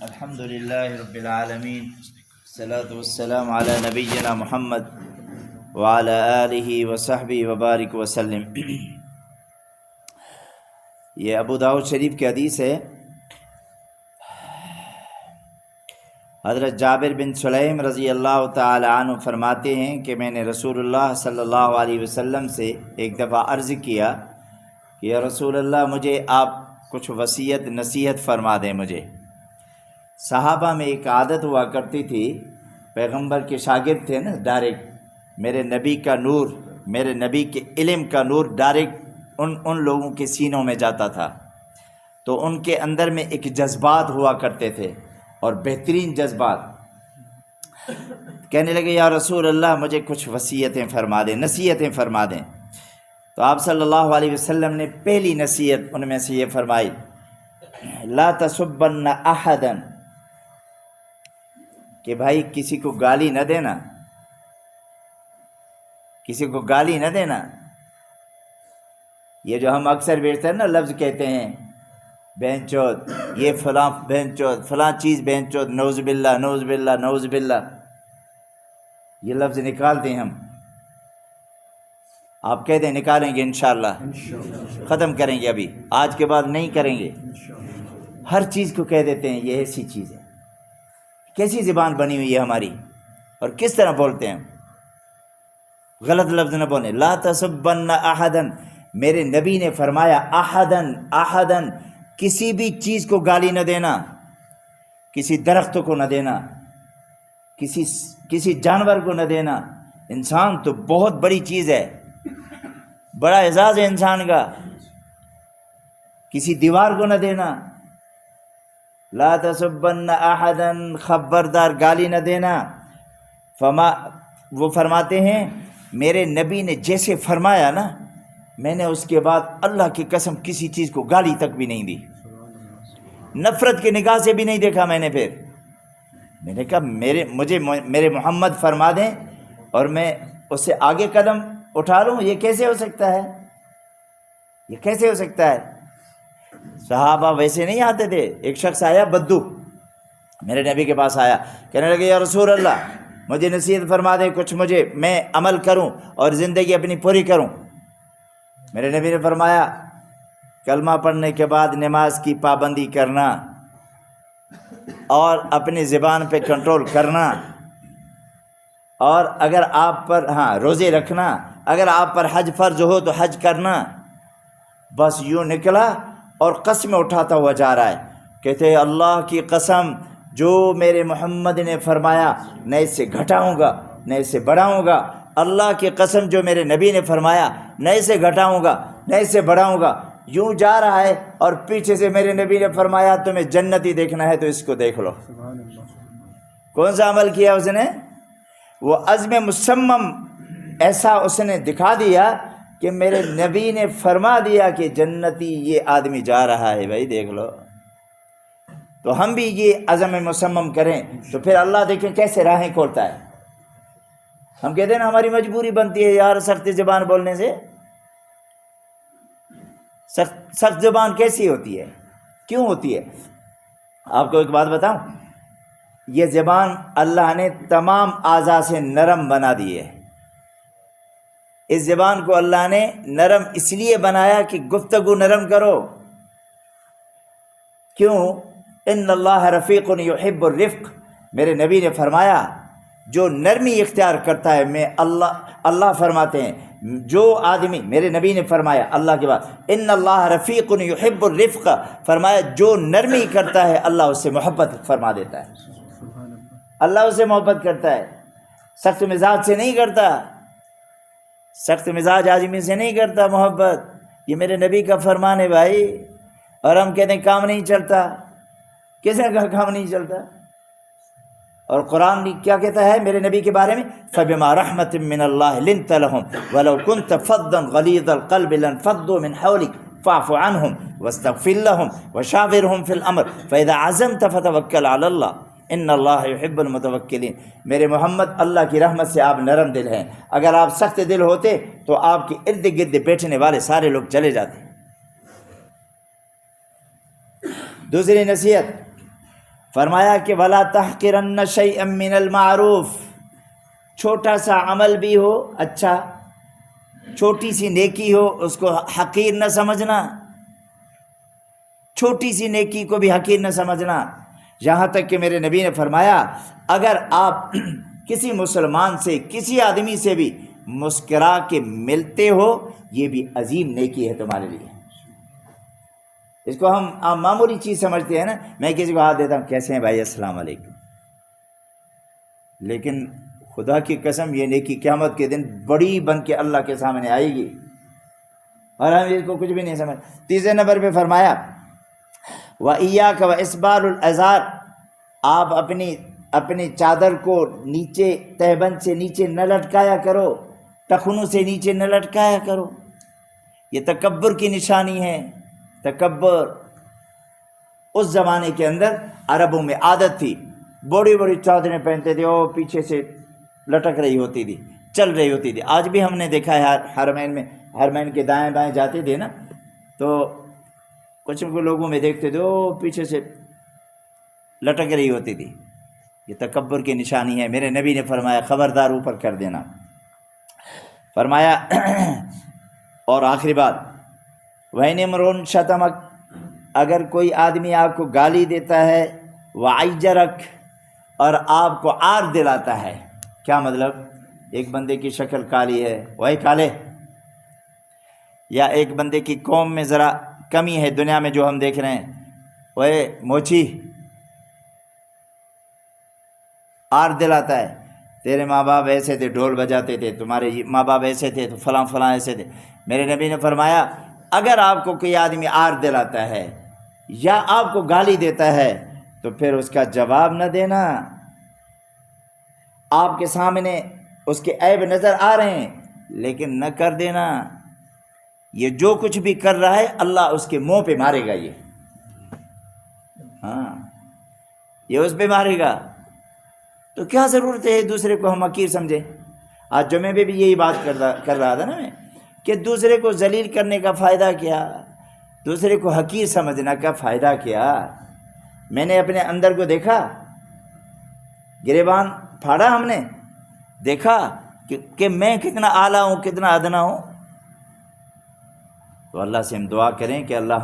الحمد للہ رب العالمین الصلاۃ والسلام علی نبینا محمد وعلی آلہ وصحبہ وبارک وسلم۔ یہ ابو داؤد شریف کی حدیث ہے۔ حضرت جابر بن سلیم رضی اللہ تعالی عنہ فرماتے ہیں کہ میں نے رسول اللہ صلی اللہ علیہ وسلم سے ایک دفعہ عرض کیا کہ یا رسول اللہ مجھے آپ کچھ وصیت نصیحت فرما دیں مجھے۔ صحابہ میں ایک عادت ہوا کرتی تھی، پیغمبر کے شاگرد تھے نا، ڈائریکٹ میرے نبی کا نور، میرے نبی کے علم کا نور ڈائریکٹ ان لوگوں کے سینوں میں جاتا تھا، تو ان کے اندر میں ایک جذبات ہوا کرتے تھے اور بہترین جذبات۔ کہنے لگے یا رسول اللہ مجھے کچھ وصیتیں فرما دیں، نصیحتیں فرما دیں۔ تو آپ صلی اللہ علیہ وسلم نے پہلی نصیحت ان میں سے یہ فرمائی، لا تسبن احدا، کہ بھائی کسی کو گالی نہ دینا، کسی کو گالی نہ دینا۔ یہ جو ہم اکثر بیچتے ہیں نا لفظ کہتے ہیں بہن چود، یہ فلاں بہن چود، فلاں چیز بہن چود، نعوذ باللہ نعوذ باللہ نعوذ باللہ، یہ لفظ نکالتے ہیں ہم۔ آپ کہہ دیں نکالیں گے انشاءاللہ، ختم کریں گے، ابھی آج کے بعد نہیں کریں گے۔ ہر چیز کو کہہ دیتے ہیں یہ ایسی چیز ہے۔ کیسی زبان بنی ہوئی ہے ہماری، اور کس طرح بولتے ہیں۔ غلط لفظ نہ بولیں، لا تسبن احدا، میرے نبی نے فرمایا احدن احدن، کسی بھی چیز کو گالی نہ دینا، کسی درخت کو نہ دینا، کسی جانور کو نہ دینا۔ انسان تو بہت بڑی چیز ہے، بڑا اعزاز ہے انسان کا، کسی دیوار کو نہ دینا۔ لا تسبن احدا، خبردار گالی نہ دینا۔ وہ فرماتے ہیں میرے نبی نے جیسے فرمایا نا، میں نے اس کے بعد اللہ کی قسم کسی چیز کو گالی تک بھی نہیں دی، نفرت کی نگاہ سے بھی نہیں دیکھا میں نے۔ پھر میں نے کہا میرے محمد فرما دیں اور میں اس سے آگے قدم اٹھا لوں، یہ کیسے ہو سکتا ہے، یہ کیسے ہو سکتا ہے۔ صحابہ ویسے نہیں آتے تھے۔ ایک شخص آیا بدو، میرے نبی کے پاس آیا، کہنے لگے یا رسول اللہ مجھے نصیحت فرما دیں کچھ، میں عمل کروں اور زندگی اپنی پوری کروں۔ میرے نبی نے فرمایا کلمہ پڑھنے کے بعد نماز کی پابندی کرنا اور اپنی زبان پہ کنٹرول کرنا، اور اگر آپ پر روزے رکھنا، اگر آپ پر حج فرض ہو تو حج کرنا۔ بس یوں نکلا اور قسم اٹھاتا ہوا جا رہا ہے، کہتے ہیں اللہ کی قسم جو میرے محمد نے فرمایا نہ اس سے گھٹاؤں گا نہ اس سے بڑھاؤں گا، اللہ کی قسم جو میرے نبی نے فرمایا نہ اسے گھٹاؤں گا نہ اس سے بڑھاؤں گا۔ یوں جا رہا ہے اور پیچھے سے میرے نبی نے فرمایا تمہیں جنتی دیکھنا ہے تو اس کو دیکھ لو۔ کون سا عمل کیا اس نے؟ وہ عزم مصمم ایسا اس نے دکھا دیا کہ میرے نبی نے فرما دیا کہ جنتی یہ آدمی جا رہا ہے، بھائی دیکھ لو۔ تو ہم بھی یہ عزم مصمم کریں تو پھر اللہ دیکھیں کیسے راہیں کھولتا ہے۔ ہم کہتے ہیں نا ہماری مجبوری بنتی ہے یار سخت زبان بولنے سے۔ سخت زبان کیسی ہوتی ہے، کیوں ہوتی ہے؟ آپ کو ایک بات بتاؤں، یہ زبان اللہ نے تمام اعضاء سے نرم بنا دی ہے۔ اس زبان کو اللہ نے نرم اس لیے بنایا کہ گفتگو نرم کرو۔ کیوں؟ ان اللہ رفیق یحب الرفق، میرے نبی نے فرمایا جو نرمی اختیار کرتا ہے، میں اللہ فرماتے ہیں جو آدمی، میرے نبی نے فرمایا اللہ کے بعد ان اللہ رفیق یحب الرفق، فرمایا جو نرمی کرتا ہے اللہ اس سے محبت فرما دیتا ہے، اللہ اس سے محبت کرتا ہے، سخت مزاج سے نہیں کرتا، سخت مزاج آدمی سے نہیں کرتا محبت۔ یہ میرے نبی کا فرمان ہے بھائی، اور ہم کہتے ہیں کام نہیں چلتا۔ کس نے کہا کام نہیں چلتا؟ اور قرآن کیا کہتا ہے میرے نبی کے بارے میں؟ فَبِمَا رَحْمَةٍ مِّنَ اللَّهِ لِنْتَ لَهُمْ وَلَوْ كُنْتَ فَظًّا غَلِيظَ الْقَلْبِ لَانفَضُّوا مِنْ حَوْلِكَ فَاعْفُ عَنْهُمْ وَاسْتَغْفِرْ لَهُمْ وَشَاوِرْهُمْ فِي الْأَمْرِ فَإِذَا عَزَمْتَ فَتَوَكَّلْ عَلَى اللَّهِ ان اللہ یحب المتوکلین۔ میرے محمد اللہ کی رحمت سے آپ نرم دل ہیں، اگر آپ سخت دل ہوتے تو آپ کے ارد گرد بیٹھنے والے سارے لوگ چلے جاتے۔ دوسری نصیحت، فرمایا کہ وَلَا تَحْقِرَنَّ شَيْئًا مِّنَ الْمَعْرُوفِ، چھوٹا سا عمل بھی ہو اچھا، چھوٹی سی نیکی ہو اس کو حقیر نہ سمجھنا، چھوٹی سی نیکی کو بھی حقیر نہ سمجھنا۔ یہاں تک کہ میرے نبی نے فرمایا اگر آپ کسی مسلمان سے، کسی آدمی سے بھی مسکرا کے ملتے ہو، یہ بھی عظیم نیکی ہے تمہارے لیے۔ اس کو ہم معمولی چیز سمجھتے ہیں نا، میں کسی کو ہاتھ دیتا ہوں، کیسے ہیں بھائی، السلام علیکم، لیکن خدا کی قسم یہ نیکی قیامت کے دن بڑی بن کے اللہ کے سامنے آئے گی، اور ہم اس کو کچھ بھی نہیں سمجھ۔ تیسرے نمبر پہ فرمایا وَإِيَّاكَ وَإِسْبَالُ الْأَزَارِ، آپ اپنی چادر کو نیچے تہبند سے نیچے نہ لٹکایا کرو، ٹخنوں سے نیچے نہ لٹکایا کرو، یہ تکبر کی نشانی ہے۔ تکبر اس زمانے کے اندر عربوں میں عادت تھی، بڑی بڑی چادریں پہنتے تھے اور پیچھے سے لٹک رہی ہوتی تھی، چل رہی ہوتی تھی۔ آج بھی ہم نے دیکھا ہے حرمین میں، حرمین کے دائیں بائیں جاتے تھے نا، تو کچھ لوگوں میں دیکھتے تھے وہ پیچھے سے لٹک رہی ہوتی تھی، یہ تکبر کی نشانی ہے۔ میرے نبی نے فرمایا خبردار اوپر کر دینا۔ فرمایا اور آخری بات، وَإِنِ امْرُؤٌ شَتَمَكَ، اگر کوئی آدمی آپ کو گالی دیتا ہے، وَعَيَّرَكَ، اور آپ کو عار دلاتا ہے۔ کیا مطلب؟ ایک بندے کی شکل کالی ہے، وہی کالے، یا ایک بندے کی قوم میں ذرا کمی ہے دنیا میں جو ہم دیکھ رہے ہیں، وہ موچی، عار دلاتا ہے، تیرے ماں باپ ایسے تھے، ڈھول بجاتے تھے، تمہارے ماں باپ ایسے تھے تو فلاں فلاں ایسے تھے۔ میرے نبی نے فرمایا اگر آپ کو کوئی آدمی عار دلاتا ہے یا آپ کو گالی دیتا ہے تو پھر اس کا جواب نہ دینا۔ آپ کے سامنے اس کے عیب نظر آ رہے ہیں لیکن نہ کر دینا، یہ جو کچھ بھی کر رہا ہے اللہ اس کے منہ پہ مارے گا، یہ یہ اس پہ مارے گا۔ تو کیا ضرورت ہے دوسرے کو ہم حقیر سمجھیں؟ آج جمعے میں بھی یہی بات کر رہا تھا نا میں، کہ دوسرے کو ذلیل کرنے کا فائدہ کیا، دوسرے کو حقیر سمجھنا کا فائدہ کیا۔ میں نے اپنے اندر کو دیکھا، گریبان پھاڑا، ہم نے دیکھا کہ میں کتنا اعلیٰ ہوں، کتنا ادنا ہوں۔ تو اللہ سے ہم دعا کریں کہ اللہ